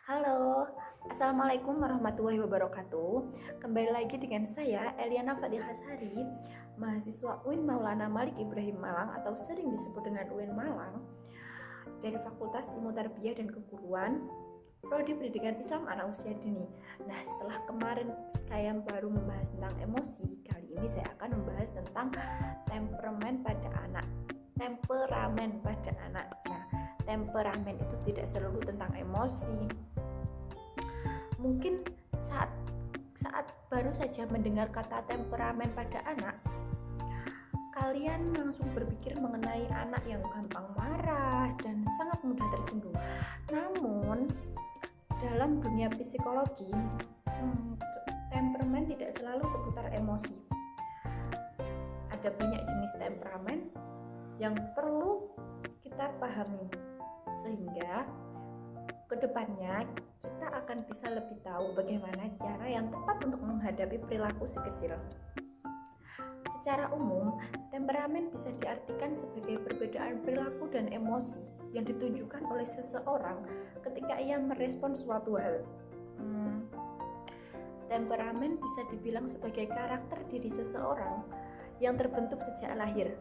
Halo, Assalamualaikum warahmatullahi wabarakatuh. Kembali lagi dengan saya, Eliana Fatihasari, mahasiswa UIN Maulana Malik Ibrahim Malang atau sering disebut dengan UIN Malang, dari Fakultas Ilmu Tarbiyah dan Keguruan, Prodi Pendidikan Islam Anak Usia Dini. Nah, setelah kemarin saya baru membahas tentang emosi, kali ini saya akan membahas tentang temperamen pada anak. Temperamen pada anak. Nah, temperamen itu tidak selalu tentang emosi. Mungkin saat baru saja mendengar kata temperamen pada anak, kalian langsung berpikir mengenai anak yang gampang marah dan sangat mudah tersinggung. Namun, dalam dunia psikologi, temperamen tidak selalu seputar emosi. Ada banyak jenis temperamen yang perlu kita pahami, sehingga kedepannya kita akan bisa lebih tahu bagaimana cara yang tepat untuk menghadapi perilaku si kecil. Secara umum, temperamen bisa diartikan sebagai perbedaan perilaku dan emosi yang ditunjukkan oleh seseorang ketika ia merespon suatu hal. Temperamen bisa dibilang sebagai karakter diri seseorang yang terbentuk sejak lahir.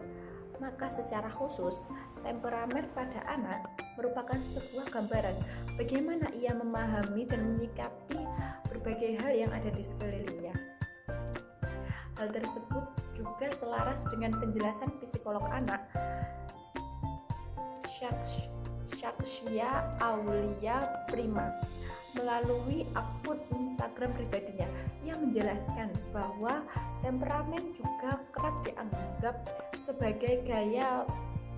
Maka secara khusus, temperamen pada anak merupakan sebuah gambaran bagaimana ia memahami dan menyikapi berbagai hal yang ada di sekelilingnya. Hal tersebut juga selaras dengan penjelasan psikolog anak Shakshia Aulia Prima melalui akun Instagram pribadinya. Ia menjelaskan bahwa temperamen juga kerap dianggap sebagai gaya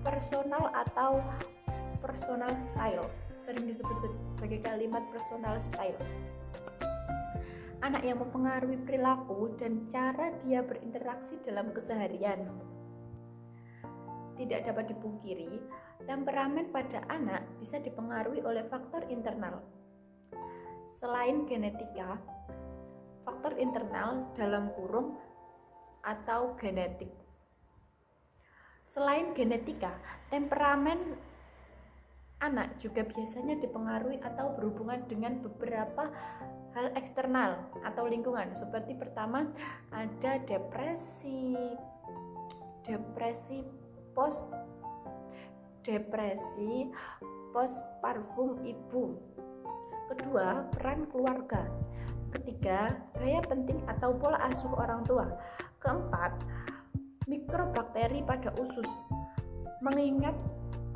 personal atau personal style, sering disebut sebagai kalimat personal style. Anak yang mempengaruhi perilaku dan cara dia berinteraksi dalam keseharian. Tidak dapat dipungkiri, temperamen pada anak bisa dipengaruhi oleh faktor internal. Selain genetika, faktor internal dalam kurung atau genetik. Selain genetika, temperamen anak juga biasanya dipengaruhi atau berhubungan dengan beberapa hal eksternal atau lingkungan. Seperti pertama, ada depresi postpartum ibu. Kedua, peran keluarga. Ketiga, gaya penting atau pola asuh orang tua. Keempat, mikrobakteri pada usus. Mengingat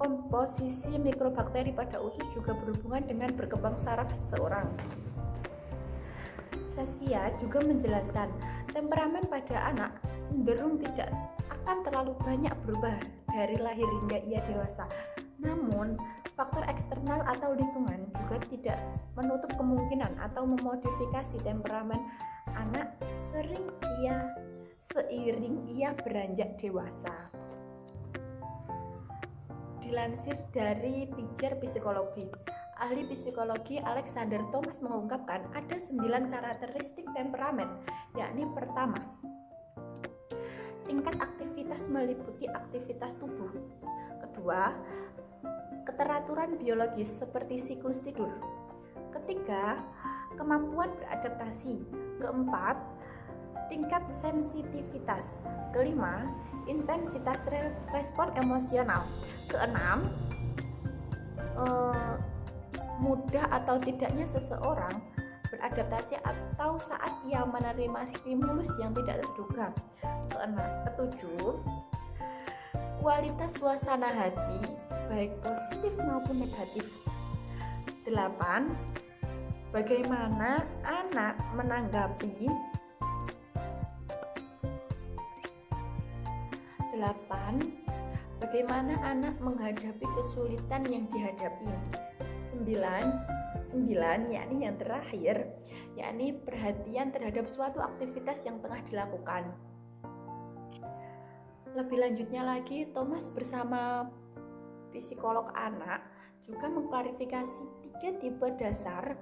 komposisi mikrobakteri pada usus juga berhubungan dengan berkembang saraf seseorang. Saskia juga menjelaskan, temperamen pada anak cenderung tidak akan terlalu banyak berubah dari lahir hingga ia dewasa. Namun, faktor eksternal atau lingkungan juga tidak menutup kemungkinan atau memodifikasi temperamen anak seiring ia beranjak dewasa. Dilansir dari Pijar Psikologi, ahli psikologi Alexander Thomas mengungkapkan ada 9 karakteristik temperamen, yakni pertama, tingkat aktivitas meliputi aktivitas tubuh. Kedua, keteraturan biologis seperti siklus tidur. Ketiga, kemampuan beradaptasi. Keempat, tingkat sensitivitas. Kelima, intensitas respon emosional. Keenam, mudah atau tidaknya seseorang beradaptasi atau saat ia menerima stimulus yang tidak terduga. Ketujuh, kualitas suasana hati baik positif maupun negatif. 8. Bagaimana anak menanggapi 8. Bagaimana anak menghadapi kesulitan yang dihadapi. 9 yakni yang terakhir, yakni perhatian terhadap suatu aktivitas yang tengah dilakukan. Lebih lanjutnya lagi, Thomas bersama psikolog anak juga mengklarifikasi 3 tipe dasar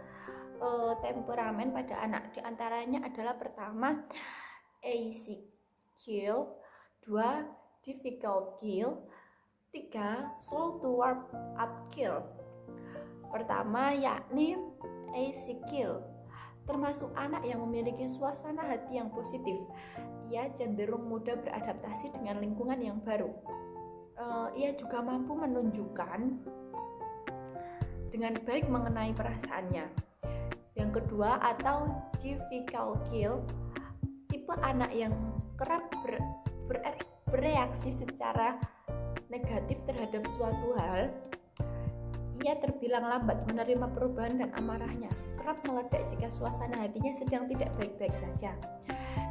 temperamen pada anak. Di antaranya adalah pertama, easy kill, 2, difficult kill, 3, slow to warm up kill. Pertama yakni Ezekiel termasuk anak yang memiliki suasana hati yang positif. Ia cenderung mudah beradaptasi dengan lingkungan yang baru. Ia juga mampu menunjukkan dengan baik mengenai perasaannya. Yang kedua, atau difficult, tipe anak yang kerap bereaksi secara negatif terhadap suatu hal. Ia terbilang lambat menerima perubahan dan amarahnya kerap meledak jika suasana hatinya sedang tidak baik-baik saja.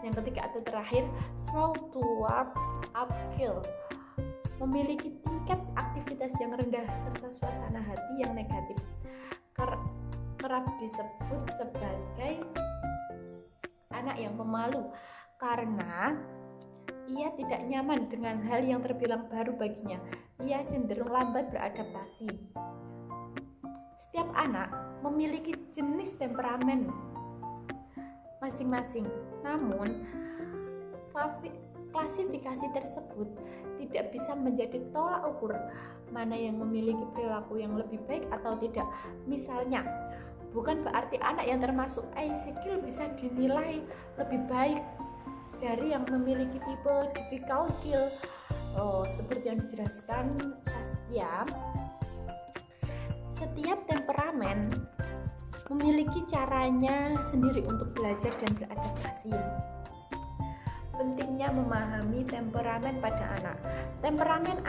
Yang ketiga atau terakhir, slow to uphill, memiliki tingkat aktivitas yang rendah serta suasana hati yang negatif. Kerap disebut sebagai anak yang pemalu karena ia tidak nyaman dengan hal yang terbilang baru baginya. Ia cenderung lambat beradaptasi. Setiap anak memiliki jenis temperamen masing-masing. Namun, klasifikasi tersebut tidak bisa menjadi tolak ukur mana yang memiliki perilaku yang lebih baik atau tidak. Misalnya, bukan berarti anak yang termasuk Ezekiel bisa dinilai lebih baik dari yang memiliki tipe difficult kill. Seperti yang dijelaskan Saskia, setiap temperamen memiliki caranya sendiri untuk belajar dan beradaptasi. Pentingnya memahami temperamen pada anak. Temperamen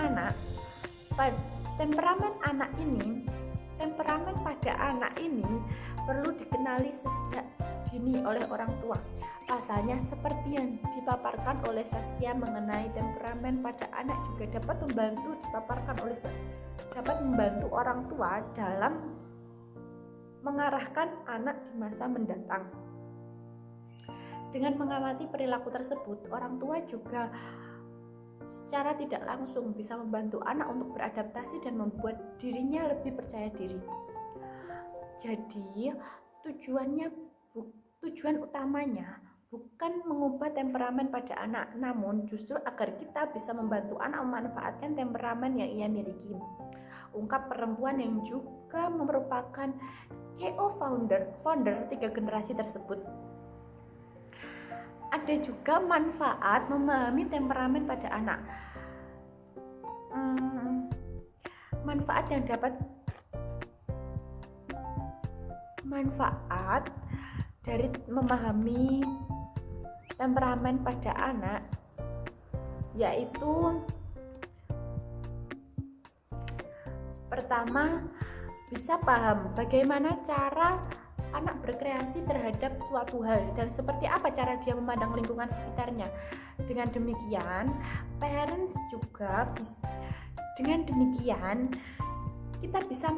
pada anak ini perlu dikenali sejak dini oleh orang tua. Pasalnya, seperti yang dipaparkan oleh Saskia mengenai temperamen pada anak juga dapat membantu orang tua dalam mengarahkan anak di masa mendatang. Dengan mengamati perilaku tersebut, orang tua juga secara tidak langsung bisa membantu anak untuk beradaptasi dan membuat dirinya lebih percaya diri. Jadi, tujuan utamanya bukan mengubah temperamen pada anak, namun justru agar kita bisa membantu anak memanfaatkan temperamen yang ia miliki. Ungkap perempuan yang juga merupakan CEO founder 3 generasi tersebut. Ada juga manfaat memahami temperamen pada anak. Manfaat dari memahami temperamen pada anak yaitu pertama, bisa paham bagaimana cara anak berkreasi terhadap suatu hal dan seperti apa cara dia memandang lingkungan sekitarnya. Dengan demikian kita bisa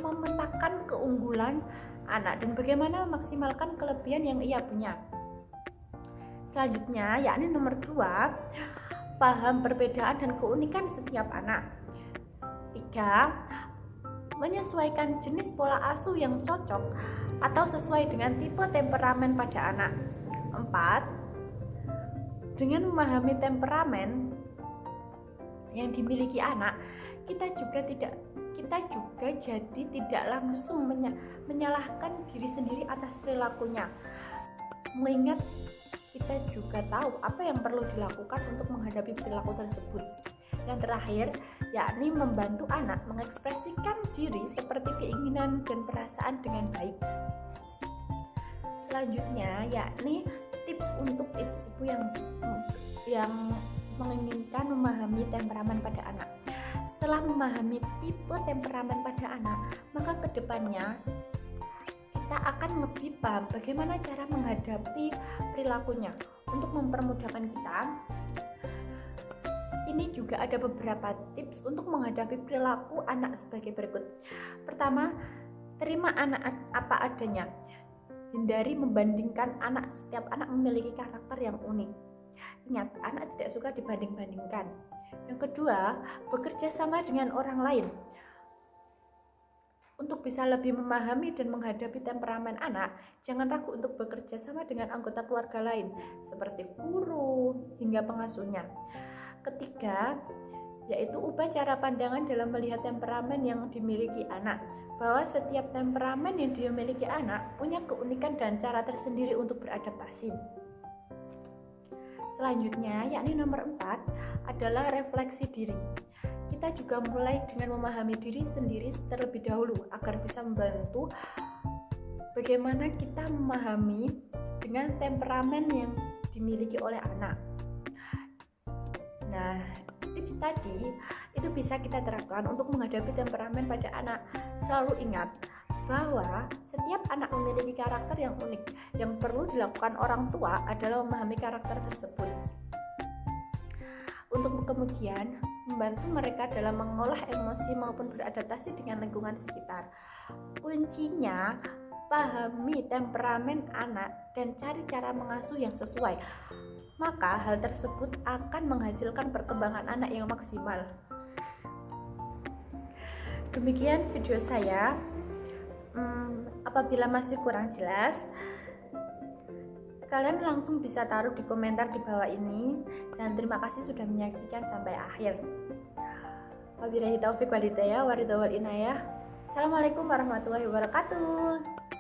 memetakan keunggulan anak dan bagaimana memaksimalkan kelebihan yang ia punya. Selanjutnya, yakni nomor 2, paham perbedaan dan keunikan setiap anak. 3, menyesuaikan jenis pola asuh yang cocok atau sesuai dengan tipe temperamen pada anak. 4, dengan memahami temperamen yang dimiliki anak, kita juga jadi tidak langsung menyalahkan diri sendiri atas perilakunya. Mengingat kita juga tahu apa yang perlu dilakukan untuk menghadapi perilaku tersebut. Yang terakhir, yakni membantu anak mengekspresikan diri seperti keinginan dan perasaan dengan baik. Selanjutnya, yakni tips untuk ibu-ibu yang menginginkan memahami temperamen pada anak. Setelah memahami tipe temperamen pada anak, maka kedepannya kita akan lebih paham bagaimana cara menghadapi perilakunya. Untuk mempermudahkan kita, ini juga ada beberapa tips untuk menghadapi perilaku anak sebagai berikut. Pertama, terima anak apa adanya. Hindari membandingkan anak. Setiap anak memiliki karakter yang unik. Ingat, anak tidak suka dibanding-bandingkan. Yang kedua, bekerja sama dengan orang lain. Untuk bisa lebih memahami dan menghadapi temperamen anak, jangan ragu untuk bekerja sama dengan anggota keluarga lain, seperti guru hingga pengasuhnya. Ketiga, yaitu ubah cara pandangan dalam melihat temperamen yang dimiliki anak, bahwa setiap temperamen yang dimiliki anak punya keunikan dan cara tersendiri untuk beradaptasi. Selanjutnya, yakni nomor 4 adalah refleksi diri. Kita juga mulai dengan memahami diri sendiri terlebih dahulu agar bisa membantu bagaimana kita memahami dengan temperamen yang dimiliki oleh anak. Nah, tips tadi itu bisa kita terapkan untuk menghadapi temperamen pada anak. Selalu ingat bahwa setiap anak memiliki karakter yang unik. Yang perlu dilakukan orang tua adalah memahami karakter tersebut, untuk kemudian membantu mereka dalam mengolah emosi maupun beradaptasi dengan lingkungan sekitar. Kuncinya, pahami temperamen anak dan cari cara mengasuh yang sesuai. Maka hal tersebut akan menghasilkan perkembangan anak yang maksimal. Demikian video saya. Apabila masih kurang jelas, kalian langsung bisa taruh di komentar di bawah ini. Dan terima kasih sudah menyaksikan sampai akhir. Wabillahi taufiq walhidayah, waridha wal inayah. Assalamualaikum warahmatullahi wabarakatuh.